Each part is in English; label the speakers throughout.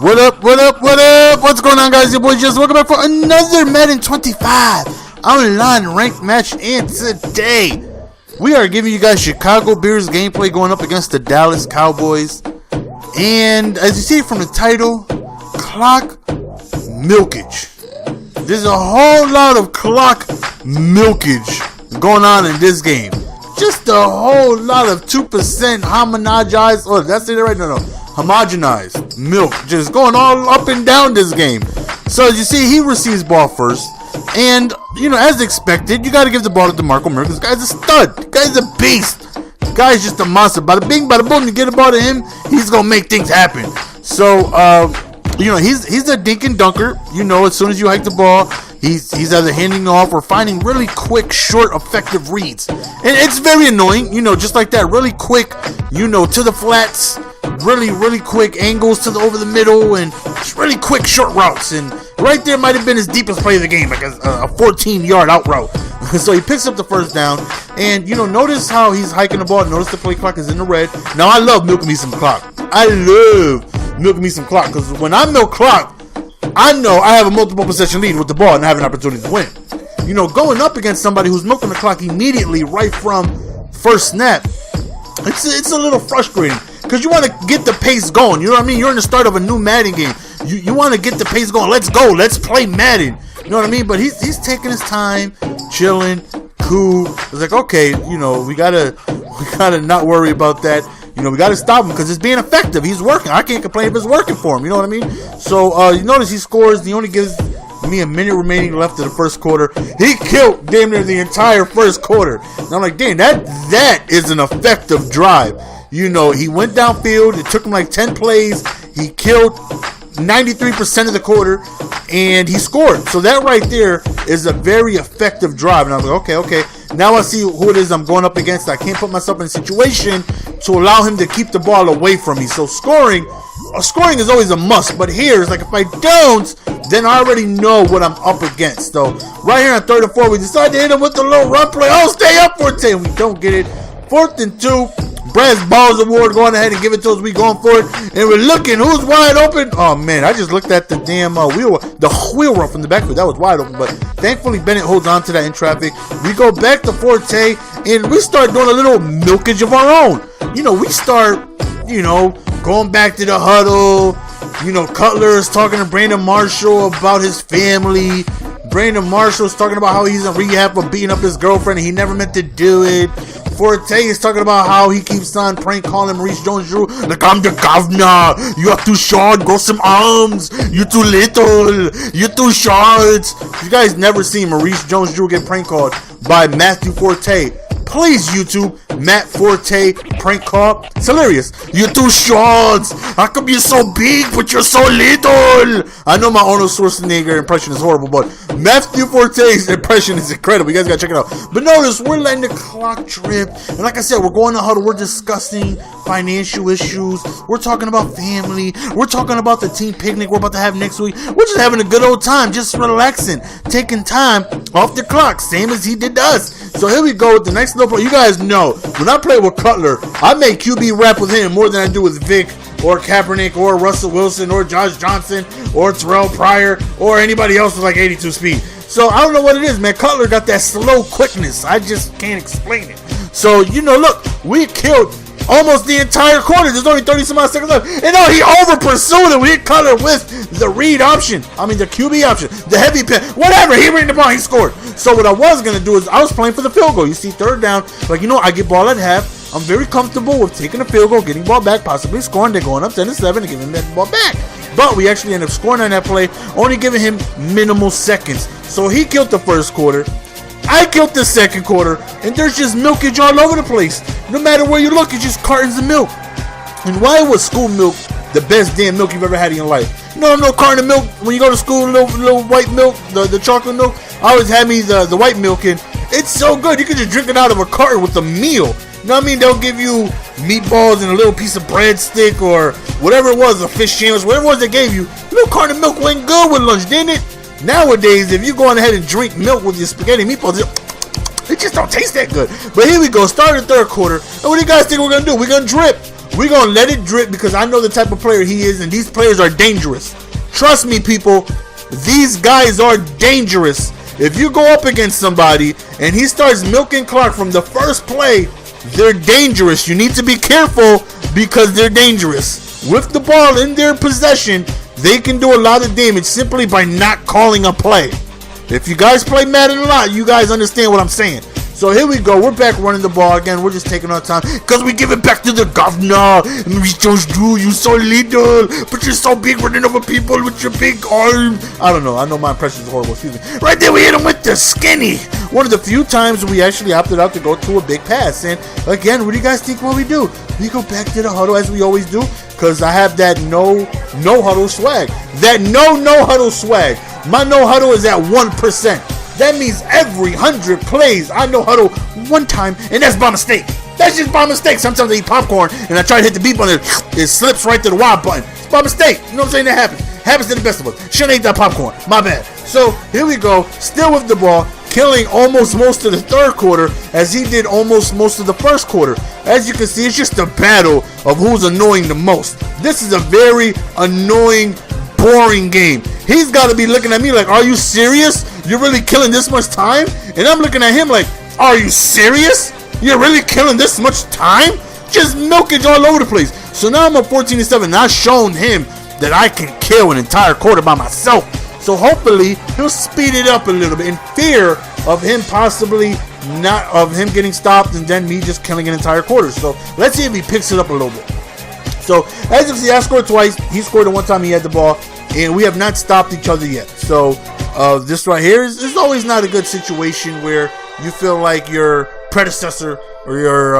Speaker 1: What up, what up, what up? What's going on, guys? Your boy Just welcome back for another Madden 25 online ranked match. And today, we are giving you guys Chicago Bears gameplay going up against the Dallas Cowboys. And as you see from the title, clock milkage. There's a whole lot of clock milkage going on in this game. Just a whole lot of 2% homogenized, oh, did I say that right? No. Homogenized milk just going all up and down this game. So as you see, he receives ball first, and as expected, you got to give the ball to DeMarco Murray. This guy's a stud. This guy's a beast. This guy's just a monster. Bada bing, bada boom. You get the ball to him, he's gonna make things happen. So he's a dink and dunker. As soon as you hike the ball, he's either handing off or finding really quick, short, effective reads, and it's very annoying. Just like that, really quick. To the flats. Really quick angles to the over the middle, and just really quick short routes. And right there might have been his deepest play of the game, like a 14-yard out route. So he picks up the first down, and notice how he's hiking the ball. Notice the play clock is in the red. Now I love milking me some clock. I love milking me some clock, because when I milk clock, I know I have a multiple possession lead with the ball and I have an opportunity to win. Going up against somebody who's milking the clock immediately right from first snap, it's a little frustrating. Because you want to get the pace going. You know what I mean? You're in the start of a new Madden game. You want to get the pace going. Let's go. Let's play Madden. You know what I mean? But he's taking his time, chilling, cool. It's like, okay, we gotta not worry about that. We gotta stop him because it's being effective. He's working. I can't complain if it's working for him. You know what I mean? So you notice he scores. He only gives me a minute remaining left of the first quarter. He killed damn near the entire first quarter. And I'm like, dang, that is an effective drive. He went downfield. It took him like 10 plays. He killed 93% of the quarter, and he scored. So that right there is a very effective drive. And I was like, okay. Now I see who it is I'm going up against. I can't put myself in a situation to allow him to keep the ball away from me. So scoring is always a must. But here, it's like if I don't, then I already know what I'm up against. So right here on 3rd and 4, we decide to hit him with the little run play. Oh, stay up for 10. We don't get it. 4th and 2. Brad's Balls Award, going ahead and give it to us. We going for it, and we're looking. Who's wide open? Oh man, I just looked at the damn wheel run from the backfield. That was wide open, but thankfully Bennett holds on to that in traffic. We go back to Forte, and we start doing a little milkage of our own. We start, going back to the huddle. Cutler is talking to Brandon Marshall about his family. Brandon Marshall's talking about how he's in rehab for beating up his girlfriend and he never meant to do it. Forte is talking about how he keeps on prank calling Maurice Jones-Drew like, I'm the governor. You are too short. Grow some arms. You too little. You too short. You guys never seen Maurice Jones-Drew get prank called by Matthew Forte. Please, YouTube, Matt Forte prank call. It's hilarious. You're too short. How come you're so big but you're so little? I know my Arnold Schwarzenegger impression is horrible, but Matthew Forte's impression is incredible. You guys gotta check it out. But notice, we're letting the clock trip. And like I said, we're going to huddle. We're discussing financial issues. We're talking about family. We're talking about the team picnic we're about to have next week. We're just having a good old time, just relaxing, taking time off the clock, same as he did to us. So here we go with the next little play. You guys know, when I play with Cutler, I make QB rap with him more than I do with Vic or Kaepernick or Russell Wilson or Josh Johnson or Terrell Pryor or anybody else with like 82 speed. So I don't know what it is, man. Cutler got that slow quickness. I just can't explain it. So, look, we killed almost the entire quarter. There's only 30 some odd seconds left. And no, he over pursued it. We hit Cutler with the read option. The QB option. The heavy pin. Whatever. He ran the ball. He scored. So what I was going to do is I was playing for the field goal. You see, 3rd down. Like, I get ball at half. I'm very comfortable with taking a field goal, getting ball back, possibly scoring. They're going up 10-7 and giving him that ball back. But we actually end up scoring on that play, only giving him minimal seconds. So he killed the first quarter. I killed the second quarter, and there's just milkage all over the place. No matter where you look, it's just cartons of milk. And why was school milk the best damn milk you've ever had in your life? No carton of milk when you go to school, little white milk, the chocolate milk. I always had me the white milk, and it's so good. You can just drink it out of a carton with a meal. You know what I mean? They'll give you meatballs and a little piece of breadstick or whatever it was, a fish sandwich, whatever it was they gave you. A little carton of milk went good with lunch, didn't it? Nowadays, if you go on ahead and drink milk with your spaghetti meatballs, it just don't taste that good. But here we go, start the 3rd quarter. And what do you guys think we're going to do? We're going to drip. We're going to let it drip because I know the type of player he is, and these players are dangerous. Trust me, people. These guys are dangerous. If you go up against somebody and he starts milking Clark from the first play, they're dangerous. You need to be careful because they're dangerous. With the ball in their possession, they can do a lot of damage simply by not calling a play. If you guys play Madden a lot, you guys understand what I'm saying. So here we go. We're back running the ball again. We're just taking our time because we give it back to the governor. And we just do. You so little, but you're so big running over people with your big arm. I don't know. I know my impression is horrible. Excuse me. Right there, we hit him with the skinny. One of the few times we actually opted out to go to a big pass. And again, what do you guys think what we do? We go back to the huddle as we always do because I have that no huddle swag. That no huddle swag. My no huddle is at 1%. That means every 100 plays, I no huddle one time, and that's by mistake. That's just by mistake. Sometimes I eat popcorn, and I try to hit the beep button, it slips right to the Y button. It's by mistake. You know what I'm saying? That happens. Happens to the best of us. Shouldn't eat that popcorn. My bad. So, here we go. Still with the ball, killing almost most of the third quarter, as he did almost most of the first quarter. As you can see, it's just a battle of who's annoying the most. This is a very annoying, boring game. He's got to be looking at me like, are you serious? You're really killing this much time? And I'm looking at him like, are you serious? You're really killing this much time? Just milkage all over the place. So now I'm at 14-7, and I've shown him that I can kill an entire quarter by myself. So hopefully he'll speed it up a little bit in fear of him possibly not, of him getting stopped and then me just killing an entire quarter. So let's see if he picks it up a little bit. So as you can see, I scored twice. He scored the one time he had the ball, and we have not stopped each other yet. So this right here is always not a good situation where you feel like your predecessor or your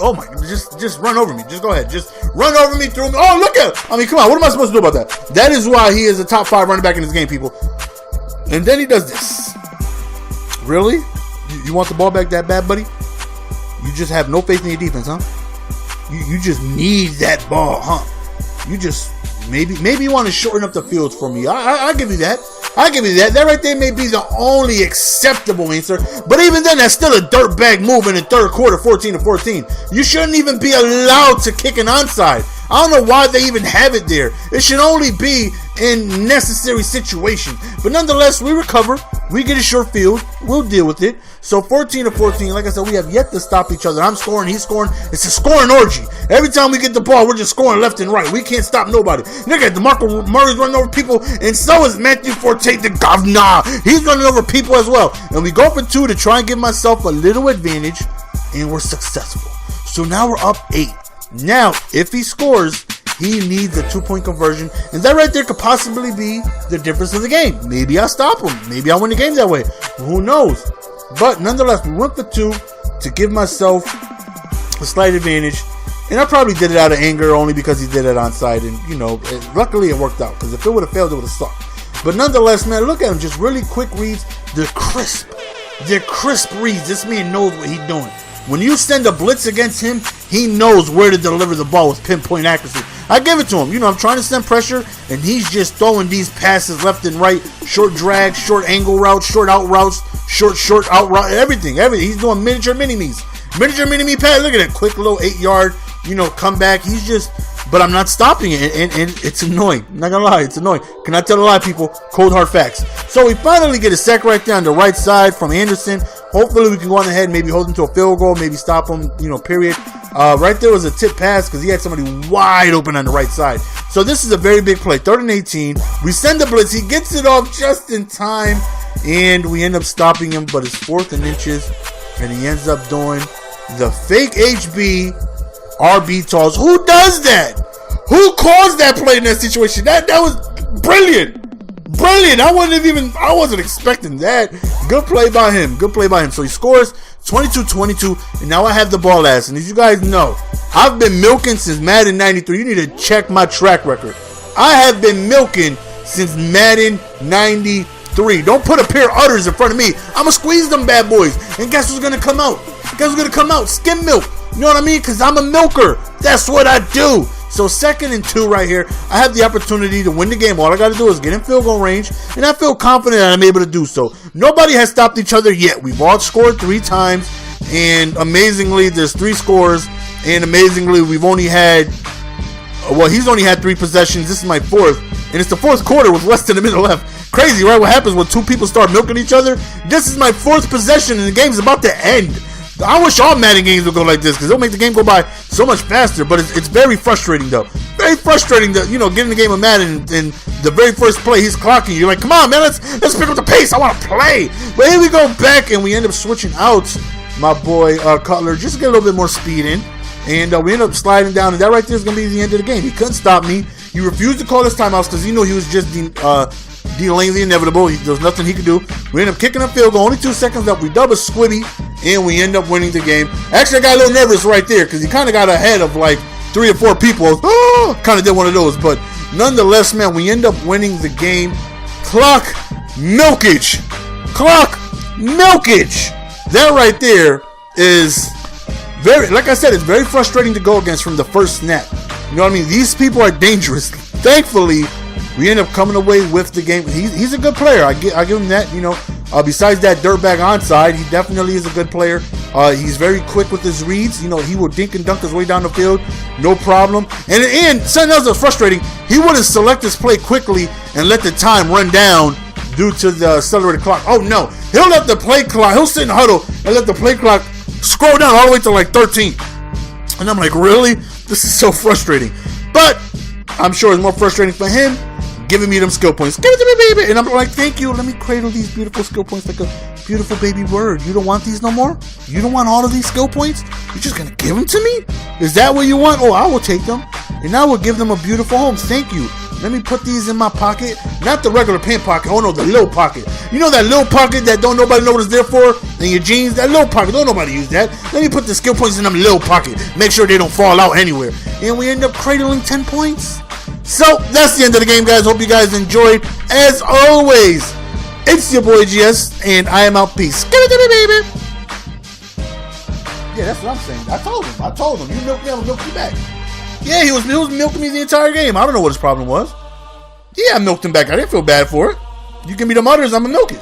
Speaker 1: oh my, just run over me. Just go ahead. Just run over me, through me. Oh, look at it. I mean, come on. What am I supposed to do about that? That is why he is a top 5 running back in this game, people. And then he does this. Really? You want the ball back that bad, buddy? You just have no faith in your defense, huh? You just need that ball, huh? You just maybe you want to shorten up the field for me. I'll give you that. I'll give you that. That right there may be the only acceptable answer. But even then, that's still a dirtbag move in the third quarter, 14-14. You shouldn't even be allowed to kick an onside. I don't know why they even have it there. It should only be in necessary situations. But nonetheless, we recover. We get a short field. We'll deal with it. So 14-14, like I said, we have yet to stop each other. I'm scoring, he's scoring. It's a scoring orgy. Every time we get the ball, we're just scoring left and right. We can't stop nobody. Look at DeMarco Murray's running over people, and so is Matthew Forte, the governor. He's running over people as well. And we go for 2 to try and give myself a little advantage, and we're successful. So now we're up 8. Now, if he scores, he needs a 2-point conversion, and that right there could possibly be the difference of the game. Maybe I stop him. Maybe I win the game that way. Who knows? But nonetheless, we went for 2 to give myself a slight advantage, and I probably did it out of anger only because he did it onside, and you know, luckily it worked out, because if it would have failed, it would have sucked. But nonetheless, man, look at him, just really quick reads. They're crisp reads. This man knows what he's doing. When you send a blitz against him, he knows where to deliver the ball with pinpoint accuracy. I give it to him. You know, I'm trying to send pressure, and he's just throwing these passes left and right. Short drag, short angle routes, short out routes, short out route, everything. He's doing miniature mini-me's. Miniature mini-me pass. Look at that quick little 8-yard, comeback. He's just, but I'm not stopping it, and it's annoying. I'm not going to lie, it's annoying. Can I tell a lie, people? Cold hard facts. So we finally get a sack right there on the right side from Anderson. Hopefully we can go on ahead, maybe hold him to a field goal, maybe stop him, period. Right there was a tip pass because he had somebody wide open on the right side. So this is a very big play. 3rd and 18. We send the blitz. He gets it off just in time, and we end up stopping him, but it's 4th and inches, and he ends up doing the fake HB RB toss. Who does that? Who calls that play in that situation? That was brilliant. Brilliant. I wasn't expecting that. Good play by him. So he scores 22-22, and now I have the ball last. And as you guys know, I've been milking since Madden 93. You need to check my track record. I have been milking since Madden 93. Don't put a pair of udders in front of me. I'm going to squeeze them bad boys. And guess who's going to come out? Skim milk. You know what I mean? Because I'm a milker. That's what I do. So 2nd and 2 right here. I have the opportunity to win the game. All I got to do is get in field goal range, and I feel confident that I'm able to do so. Nobody has stopped each other yet. We've all scored 3 times, and amazingly, there's 3 scores, And amazingly, we've only had, well, he's only had 3 possessions. This is my 4th. And it's the 4th quarter with less than a minute left. Crazy, right? What happens when 2 people start milking each other? This is my 4th possession and the game's about to end. I wish all Madden games would go like this because it'll make the game go by so much faster. But it's very frustrating, though. Very frustrating to, you know, get in the game of Madden and the very first play he's clocking. You're like, come on, man, let's pick up the pace. I want to play. But here we go back and we end up switching out my boy Cutler just to get a little bit more speed in. And we end up sliding down. And that right there is going to be the end of the game. He couldn't stop me. He refused to call his timeouts because he knew he was just delaying the inevitable. There was nothing he could do. We end up kicking a field goal. Only 2 seconds up. We double squibby. And we end up winning the game. Actually, I got a little nervous right there because he kind of got ahead of like 3 or 4 people. Kind of did one of those. But nonetheless, man, we end up winning the game. Clock milkage. Clock milkage. That right there is very, like I said, it's very frustrating to go against from the first snap. You know what I mean? These people are dangerous. Thankfully, we end up coming away with the game. He's a good player. I give him that, you know. Besides that dirtbag onside, he definitely is a good player. He's very quick with his reads. You know, he will dink and dunk his way down the field, no problem. And something else that's frustrating, he wouldn't select his play quickly and let the time run down due to the accelerated clock. Oh no, he'll let the play clock, he'll sit in huddle and let the play clock scroll down all the way to like 13. And I'm like, really? This is so frustrating. But I'm sure it's more frustrating for him giving me them skill points. Give it to me, baby. And I'm like, thank you. Let me cradle these beautiful skill points like a beautiful baby bird. You don't want these no more? You don't want all of these skill points? You're just going to give them to me? Is that what you want? Oh, I will take them. And I will give them a beautiful home. Thank you. Let me put these in my pocket. Not the regular pant pocket. Oh, no, the little pocket. You know that little pocket that don't nobody know what it's there for? In your jeans? That little pocket. Don't nobody use that. Let me put the skill points in them little pocket. Make sure they don't fall out anywhere. And we end up cradling 10 points. So, that's the end of the game, guys. Hope you guys enjoyed. As always, it's your boy GS, and I am out. Peace. Give it to me, baby. Yeah, that's what I'm saying. I told him. You milk me, I'm gonna milk you back. Yeah, he was milking me the entire game. I don't know what his problem was. Yeah, I milked him back. I didn't feel bad for it. You give me the udders, I'm gonna milk it.